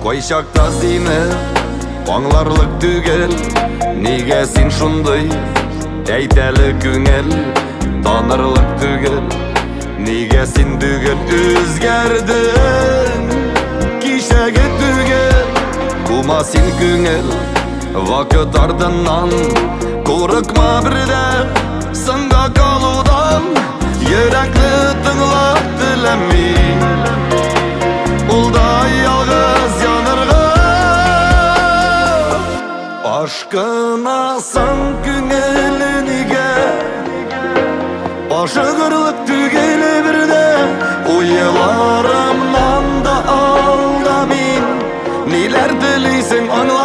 Koyşakta seni Аңларлык түгел, неге сен шундай әйтәлі күңел. Танырлык түгел, неге сен түгел үзгәрдің. Кишәге түгел, бума сен күңел. Вакыт артыннан курыкма бірдә сынга калудан. Йөрәкне тыңлап теләми, ул да ялгыз янырга. Ашкынасың күңелі неге, ашыгырлык түгелі бірде. Уйларымнан да алда мин, ниләр телисең аңла.